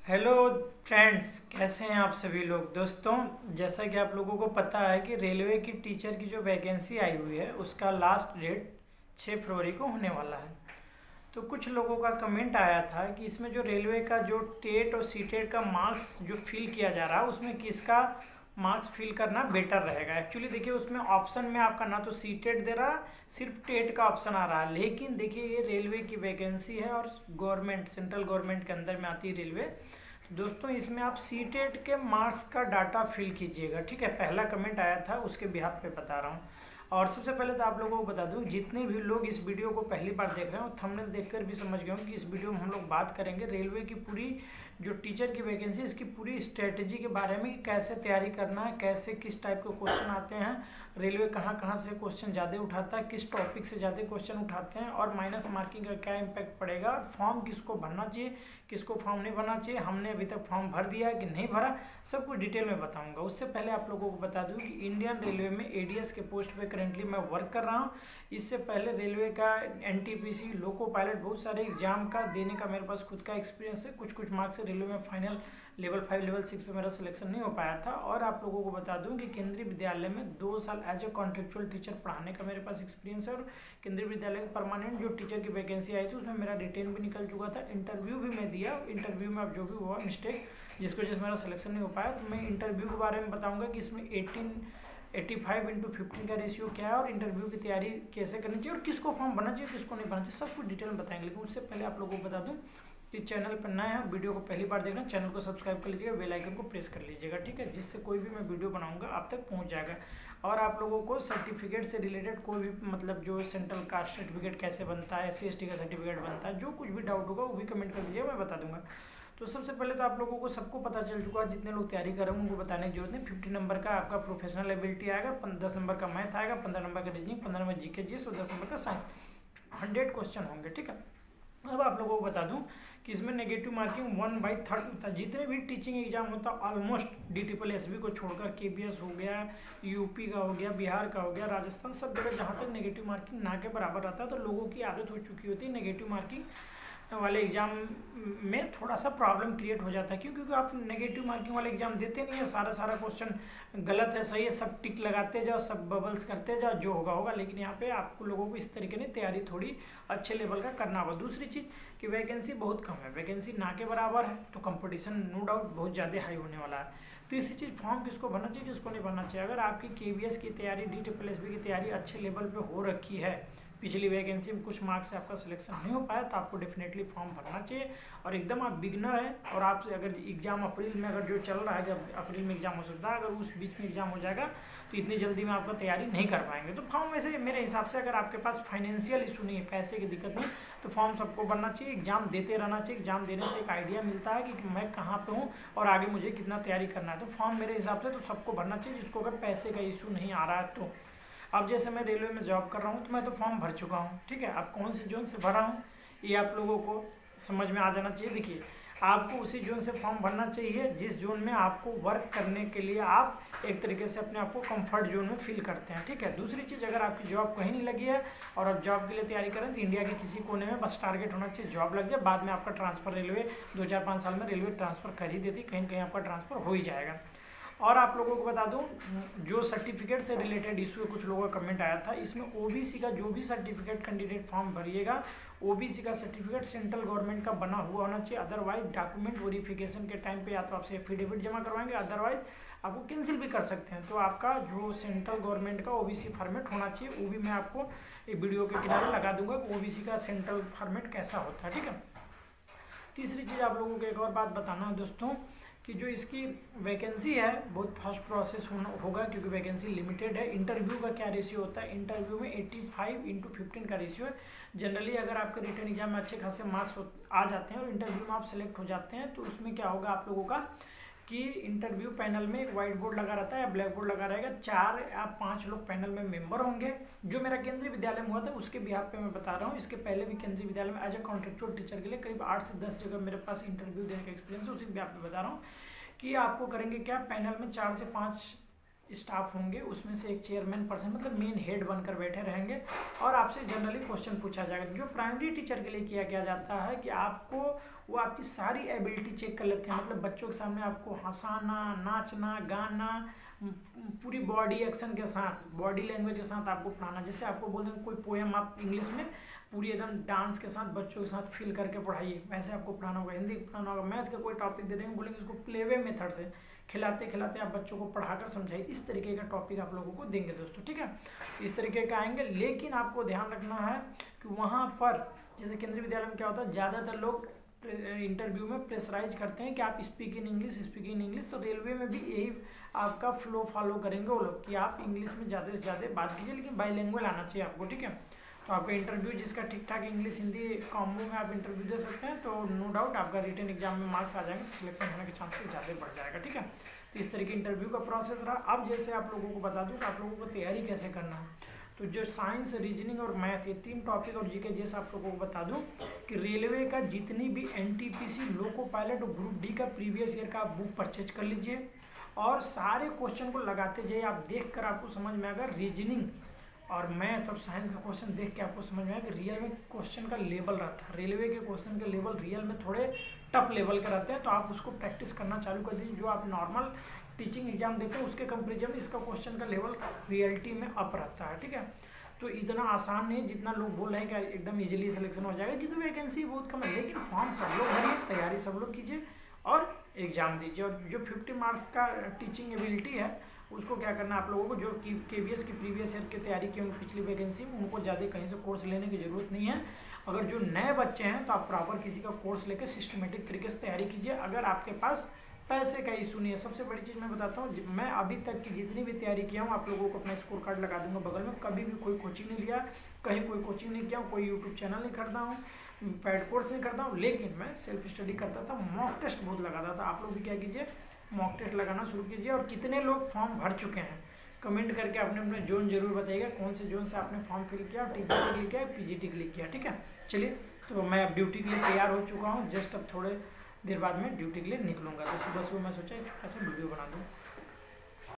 Hello friends, कैसे हैं आप सभी लोग। दोस्तों, जैसा कि आप लोगों को पता है कि रेलवे की टीचर की जो वैकेंसी आई हुई है उसका लास्ट डेट 6 फरवरी को होने वाला है। तो कुछ लोगों का कमेंट आया था कि इसमें जो रेलवे का जो टेट और सीटेट का मार्क्स जो फिल किया जा रहा है उसमें किसका मार्क्स फिल करना बेटर रहेगा। एक्चुअली देखिए, उसमें ऑप्शन में आपका ना तो सीटेट दे रहा, सिर्फ टेट का ऑप्शन आ रहा है। लेकिन देखिए, ये रेलवे की वैकेंसी है और गवर्नमेंट, सेंट्रल गवर्नमेंट के अंदर में आती है रेलवे। दोस्तों, इसमें आप सीटेट के मार्क्स का डाटा फिल कीजिएगा, ठीक है। पहला कमेंट आया था, उसके बिहाफ पे बता रहा हूँ। और सबसे पहले तो आप लोगों को बता दूं, जितने भी लोग इस वीडियो को पहली बार देख रहे हैं, थंबनेल देखकर भी समझ गए हों कि इस वीडियो में हम लोग बात करेंगे रेलवे की पूरी जो टीचर की वैकेंसी, इसकी पूरी स्ट्रेटजी के बारे में कि कैसे तैयारी करना है, कैसे किस टाइप के क्वेश्चन आते हैं, रेलवे कहाँ कहाँ से क्वेश्चन ज़्यादा उठाता है, किस टॉपिक से ज़्यादा क्वेश्चन उठाते हैं, और माइनस मार्किंग का क्या इम्पैक्ट पड़ेगा, फॉर्म किसको भरना चाहिए, किसको फॉर्म नहीं भरना चाहिए, हमने अभी तक फॉर्म भर दिया है कि नहीं भरा, सब कुछ डिटेल में बताऊंगा। उससे पहले आप लोगों को बता दूं कि इंडियन रेलवे में एडीएस के पोस्ट पे करेंटली मैं वर्क कर रहा हूं। इससे पहले रेलवे का एनटीपीसी, लोको पायलट, बहुत सारे एग्जाम का देने का मेरे पास खुद का एक्सपीरियंस है। कुछ कुछ मार्क्स से रेलवे में फाइनल लेवल 5 लेवल 6 पे मेरा सिलेक्शन नहीं हो पाया था। और आप लोगों को बता दूं कि केंद्रीय विद्यालय में 2 साल एज ए कॉन्ट्रेक्चुअल टीचर पढ़ाने का मेरे पास एक्सपीरियंस है। और केंद्रीय विद्यालय में परमानेंट जो टीचर की वैकेंसी आई थी उसमें मेरा रिटेन भी निकल चुका था, इंटरव्यू भी मैं दिया। इंटरव्यू में अब जो भी हुआ मिस्टेक, जिसकी वजह से मेरा सिलेक्शन नहीं हो पाया, तो मैं इंटरव्यू के बारे में बताऊंगा कि इसमें 85/15 का रेशियो क्या है और इंटरव्यू की तैयारी कैसे करनी चाहिए और किसको फॉर्म भरना चाहिए, किसको नहीं भरना चाहिए, सब कुछ डिटेल में बताएंगे। लेकिन उससे पहले आप लोगों को बता दूं कि चैनल पर नए हैं, वीडियो को पहली बार देख रहे हैं, चैनल को सब्सक्राइब कर लीजिएगा, बेल आइकन को प्रेस कर लीजिएगा, ठीक है, जिससे कोई भी मैं वीडियो बनाऊंगा आप तक पहुंच जाएगा। और आप लोगों को सर्टिफिकेट से रिलेटेड कोई भी मतलब जो सेंट्रल कास्ट सर्टिफिकेट कैसे बनता है, SC/ST का सर्टिफिकेट बनता है, जो कुछ भी डाउट होगा वो भी कमेंट कर दीजिएगा, मैं बता दूंगा। तो सबसे पहले तो आप लोगों को सबको पता चल चुका है, जितने लोग तैयारी कर रहे हैं उनको बताने की जरूरत नहीं। 50 नंबर का आपका प्रोफेशनल एबिलिटी आएगा, 10 नंबर का मैथ आएगा, 15 नंबर का रीजनिंग, 15 नंबर जीके जीएस और 10 नंबर का साइंस। 100 क्वेश्चन होंगे, ठीक है। अब आप लोगों को बता दूं कि इसमें नेगेटिव मार्किंग 1/3 होता है। जितने भी टीचिंग एग्जाम होता है ऑलमोस्ट, DSSB को छोड़कर, KBS हो गया, यूपी का हो गया, बिहार का हो गया, राजस्थान, सब जगह जहाँ तक नेगेटिव मार्किंग ना के बराबर रहता है, तो लोगों की आदत हो चुकी होती है नेगेटिव मार्किंग वाले एग्जाम में थोड़ा सा प्रॉब्लम क्रिएट हो जाता है। क्यों? क्योंकि आप नेगेटिव मार्किंग वाले एग्जाम देते नहीं है, सारा क्वेश्चन गलत है, सही है, सब टिक लगाते जाओ, सब बबल्स करते जाओ, जो होगा होगा। लेकिन यहाँ पे आपको लोगों को इस तरीके की तैयारी थोड़ी अच्छे लेवल का करना होगा। दूसरी चीज़ कि वैकेंसी बहुत कम है, वैकेंसी ना के बराबर है, तो कंपटीशन नो डाउट बहुत ज़्यादा हाई होने वाला है। तीसरी चीज़, फॉर्म किसको भरना चाहिए, किसको नहीं भरना चाहिए। अगर आपकी KBS की तैयारी, DSSB की तैयारी अच्छे लेवल पे हो रखी है, पिछली वैकेंसी में कुछ मार्क्स से आपका सिलेक्शन नहीं हो पाया, तो आपको डेफिनेटली फॉर्म भरना चाहिए। और एकदम आप बिगनर है और आप अगर एग्जाम अप्रैल में अगर जो चल रहा है, जब अप्रैल में एग्जाम हो सकता है, अगर उस बीच में एग्जाम हो जाएगा तो इतनी जल्दी में आपका तैयारी नहीं कर पाएंगे। तो फॉर्म वैसे मेरे हिसाब से, अगर आपके पास फाइनेंशियल इशू नहीं है, पैसे की दिक्कत नहीं, तो फॉर्म सबको भरना चाहिए। एग्जाम देते रहना चाहिए, एग्जाम देने से एक आइडिया मिलता है कि मैं कहाँ पे हूँ और आगे मुझे कितना तैयारी करना है। तो फॉर्म मेरे हिसाब से तो सबको भरना चाहिए, जिसको अगर पैसे का इशू नहीं आ रहा है तो। अब जैसे मैं रेलवे में जॉब कर रहा हूँ तो मैं तो फॉर्म भर चुका हूँ, ठीक है। अब कौन से जोन से भरा हूँ ये आप लोगों को समझ में आ जाना चाहिए। देखिए, आपको उसी जोन से फॉर्म भरना चाहिए जिस जोन में आपको वर्क करने के लिए आप एक तरीके से अपने आप को कंफर्ट जोन में फील करते हैं, ठीक है। दूसरी चीज़, अगर आपकी जॉब कहीं नहीं लगी है और आप जॉब के लिए तैयारी करें, तो इंडिया के किसी कोने में बस टारगेट होना चाहिए जॉब लग जाए। बाद में आपका ट्रांसफर रेलवे 2-4-5 साल में रेलवे ट्रांसफर कर ही देती, कहीं कहीं आपका ट्रांसफर हो ही जाएगा। और आप लोगों को बता दूं, जो सर्टिफिकेट से रिलेटेड इशू है, कुछ लोगों का कमेंट आया था, इसमें OBC का जो भी सर्टिफिकेट कैंडिडेट फॉर्म भरिएगा, OBC का सर्टिफिकेट सेंट्रल गवर्नमेंट का बना हुआ होना चाहिए। अदरवाइज डॉक्यूमेंट वेरिफिकेशन के टाइम पे या तो आपसे एफिडेविट जमा करवाएंगे, अदरवाइज आपको कैंसिल भी कर सकते हैं। तो आपका जो सेंट्रल गवर्नमेंट का OBC फॉर्मेट होना चाहिए, वो भी मैं आपको वीडियो के किनारे लगा दूंगा कि OBC का सेंट्रल फॉर्मेट कैसा होता है, ठीक है। तीसरी चीज़, आप लोगों को एक और बात बताना है दोस्तों कि जो इसकी वैकेंसी है बहुत फास्ट प्रोसेस होगा, क्योंकि वैकेंसी लिमिटेड है। इंटरव्यू का क्या रेशियो होता है, इंटरव्यू में 85/15 का रेशियो है। जनरली अगर आपके रिटर्न एग्जाम में अच्छे खासे मार्क्स आ जाते हैं और इंटरव्यू में आप सेलेक्ट हो जाते हैं, तो उसमें क्या होगा आप लोगों का कि इंटरव्यू पैनल में एक व्हाइट बोर्ड लगा रहता है या ब्लैक बोर्ड लगा रहेगा, 4 या 5 लोग पैनल में मेंबर होंगे। जो मेरा केंद्रीय विद्यालय में हुआ था उसके बिहाफ पे मैं बता रहा हूँ। इसके पहले भी केंद्रीय विद्यालय में एज ए कॉन्ट्रेक्चुअल टीचर के लिए करीब 8 से 10 जगह मेरे पास इंटरव्यू देने का एक्सपीरियंस है, उसी बिहाफ पे बता रहा हूँ कि आपको करेंगे क्या, पैनल में 4 से 5 स्टाफ होंगे, उसमें से एक चेयरमैन पर्सन मतलब मेन हेड बनकर बैठे रहेंगे और आपसे जनरली क्वेश्चन पूछा जाएगा। जो प्राइमरी टीचर के लिए किया जाता है कि आपको वो आपकी सारी एबिलिटी चेक कर लेते हैं, मतलब बच्चों के सामने आपको हंसाना, नाचना, गाना, पूरी बॉडी एक्शन के साथ, बॉडी लैंग्वेज के साथ आपको पढ़ाना। जैसे आपको बोल दें कोई पोएम आप इंग्लिश में पूरी एकदम डांस के साथ बच्चों के साथ फील करके पढ़ाइए, वैसे आपको पढ़ाना होगा। हिंदी पढ़ाना होगा, मैथ का कोई टॉपिक दे देंगे, बोलेंगे इसको प्लेवे मेथड से खिलाते खिलाते आप बच्चों को पढ़ाकर समझाइए। इस तरीके का टॉपिक आप लोगों को देंगे दोस्तों, ठीक है। इस तरीके का आएंगे, लेकिन आपको ध्यान रखना है कि वहाँ पर जैसे केंद्रीय विद्यालय में क्या होता है, ज़्यादातर लोग इंटरव्यू में प्रेशराइज करते हैं कि आप स्पीक इन इंग्लिश। तो रेलवे में भी यही आपका फ्लो फॉलो करेंगे वो लोग कि आप इंग्लिश में ज़्यादा से ज़्यादा बात कीजिए, लेकिन बाईलिंगुअल आना चाहिए आपको, ठीक है। तो आपका इंटरव्यू जिसका ठीक ठाक इंग्लिश हिंदी कॉम्बो में आप इंटरव्यू दे सकते हैं, तो नो डाउट आपका रिटन एग्जाम में मार्क्स आ जाएंगे, तो सिलेक्शन होने के चांसेस ज़्यादा बढ़ जाएगा, ठीक है। तो इस तरीके इंटरव्यू का प्रोसेस रहा। अब जैसे आप लोगों को बता दूँ कि आप लोगों को तैयारी कैसे करना है, तो जो साइंस, रीजनिंग और मैथ, ये 3 टॉपिक और जीके जैसे आप लोगों को बता दूं कि रेलवे का जितनी भी एनटीपीसी, लोको पायलट और ग्रुप डी का प्रीवियस ईयर का आप बुक परचेज कर लीजिए और सारे क्वेश्चन को लगाते जाइए। आप देख कर आपको समझ में आएगा, रीजनिंग और मैथ और साइंस का क्वेश्चन देख के आपको समझ में आएगा कि रियल में क्वेश्चन का लेवल रहता है। रेलवे के क्वेश्चन के लेवल रियल में थोड़े टफ लेवल के रहते हैं, तो आप उसको प्रैक्टिस करना चालू कर दीजिए। जो आप नॉर्मल टीचिंग एग्जाम देते हैं उसके कंपेरिजन में इसका क्वेश्चन का लेवल रियलिटी में अप रहता है, ठीक है। तो इतना आसान नहीं जितना लोग बोल रहे हैं कि एकदम इजीली सिलेक्शन हो जाएगा, क्योंकि वैकेंसी बहुत कम है। लेकिन फॉर्म सब लोग भरिए, तैयारी सब लोग कीजिए और एग्जाम दीजिए। और जो 50 मार्क्स का टीचिंग एबिलिटी है उसको क्या करना है आप लोगों को, जो KVS की प्रीवियस ईयर की तैयारी की उनकी पिछली वैकेंसी में, उनको ज़्यादा कहीं से कोर्स लेने की जरूरत नहीं है। अगर जो नए बच्चे हैं तो आप प्रॉपर किसी का कोर्स लेकर सिस्टमेटिक तरीके से तैयारी कीजिए। अगर आपके पास पैसे का इशू नहीं है, सबसे बड़ी चीज़ मैं बताता हूँ, मैं अभी तक की जितनी भी तैयारी किया हूँ आप लोगों को अपना स्कोर कार्ड लगा दूंगा बगल में। कभी भी कोई कोचिंग नहीं लिया, कहीं कोई कोचिंग नहीं किया हूँ, कोई यूट्यूब चैनल नहीं करता हूँ, पेड कोर्स नहीं करता हूँ, लेकिन मैं सेल्फ स्टडी करता था, मॉक टेस्ट बहुत लगाता था। आप लोग भी क्या कीजिए, मॉक टेस्ट लगाना शुरू कीजिए। और कितने लोग फॉर्म भर चुके हैं कमेंट करके अपने अपने जोन जरूर बताइएगा, कौन से जोन से आपने फॉर्म फिल किया, TGT क्लिक किया, PGT क्लिक किया, ठीक है। चलिए, तो मैं अब ड्यूटी के लिए तैयार हो चुका हूँ, जस्ट अब थोड़े देर बाद में ड्यूटी के लिए निकलूंगा। तो सुबह मैं सोचा एक छोटा सा वीडियो बना दूँ।